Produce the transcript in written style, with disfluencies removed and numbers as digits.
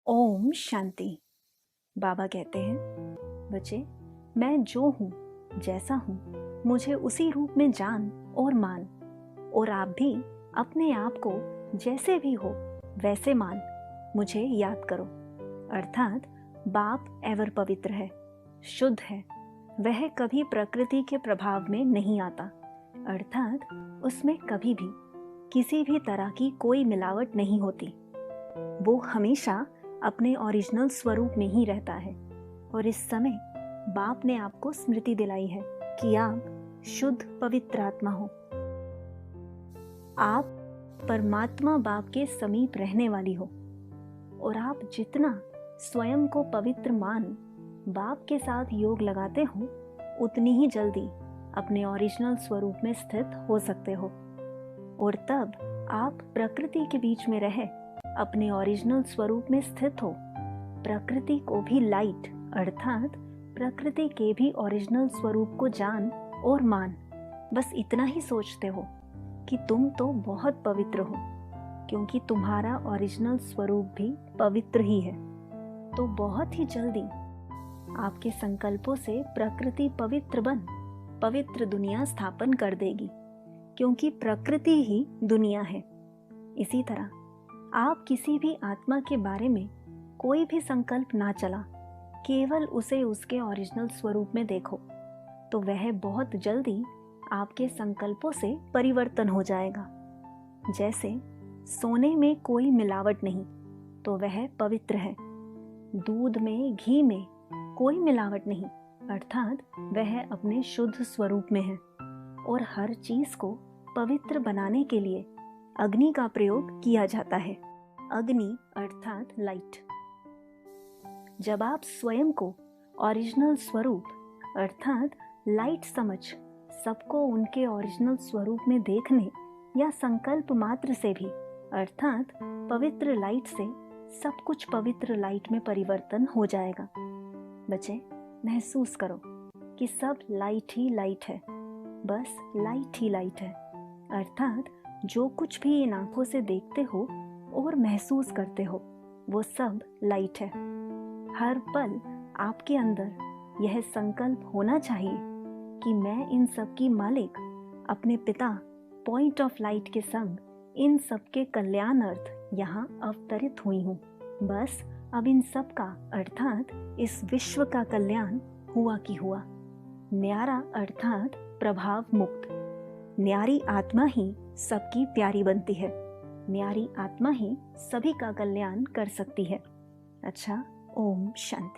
ओम शांति। बाबा कहते हैं, बच्चे, मैं जो हूँ, जैसा हूँ, मुझे उसी रूप में जान और मान। और आप भी अपने आप को जैसे भी हो वैसे मान, मुझे याद करो। अर्थात बाप एवर पवित्र है, शुद्ध है। वह कभी प्रकृति के प्रभाव में नहीं आता, अर्थात उसमें कभी भी किसी भी तरह की कोई मिलावट नहीं होती। वो हमेशा अपने ओरिजिनल स्वरूप में ही रहता है। और इस समय बाप ने आपको स्मृति दिलाई है कि आप शुद्ध पवित्र आत्मा हो। आप परमात्मा बाप के समीप रहने वाली हो। और आप जितना स्वयं को पवित्र मान बाप के साथ योग लगाते हो, उतनी ही जल्दी अपने ओरिजिनल स्वरूप में स्थित हो सकते हो। और तब आप प्रकृति के बीच में रहे अपने ओरिजिनल स्वरूप में स्थित हो। प्रकृति को भी लाइट, अर्थात प्रकृति के भी ओरिजिनल स्वरूप को जान और मान। बस इतना ही सोचते हो कि तुम तो बहुत पवित्र हो, क्योंकि तुम्हारा ओरिजिनल स्वरूप भी पवित्र ही है। तो बहुत ही जल्दी आपके संकल्पों से प्रकृति पवित्र बन पवित्र दुनिया स्थापन कर देगी, क्योंकि प्रकृति ही दुनिया है। इसी तरह आप किसी भी आत्मा के बारे में कोई भी संकल्प ना चला, केवल उसे उसके ओरिजिनल स्वरूप में देखो, तो वह बहुत जल्दी आपके संकल्पों से परिवर्तन हो जाएगा। जैसे सोने में कोई मिलावट नहीं, तो वह पवित्र है। दूध में, घी में कोई मिलावट नहीं, अर्थात वह अपने शुद्ध स्वरूप में है। और हर चीज को पवित्र बनाने के लिए अग्नि का प्रयोग किया जाता है। अग्नि अर्थात लाइट। जब आप स्वयं को ओरिजिनल स्वरूप अर्थात लाइट समझ सबको उनके ओरिजिनल स्वरूप में देखने या संकल्प मात्र से भी अर्थात पवित्र लाइट से सब कुछ पवित्र लाइट में परिवर्तन हो जाएगा। बच्चे, महसूस करो कि सब लाइट ही लाइट है, बस लाइट ही लाइट है। अर्थात जो कुछ भी इन आंखों से देखते हो और महसूस करते हो, वो सब लाइट है। हर पल आपके अंदर यह संकल्प होना चाहिए कि मैं इन सब की मालिक, अपने पिता पॉइंट ऑफ लाइट के संग इन सब के कल्याणार्थ यहाँ अवतरित हुई हूँ। बस अब इन सब का अर्थात इस विश्व का कल्याण हुआ कि हुआ। न्यारा अर्थात प्रभाव मुक्त। न्यारी आत्मा ही सबकी प्यारी बनती है। न्यारी आत्मा ही सभी का कल्याण कर सकती है। अच्छा, ओम शांति।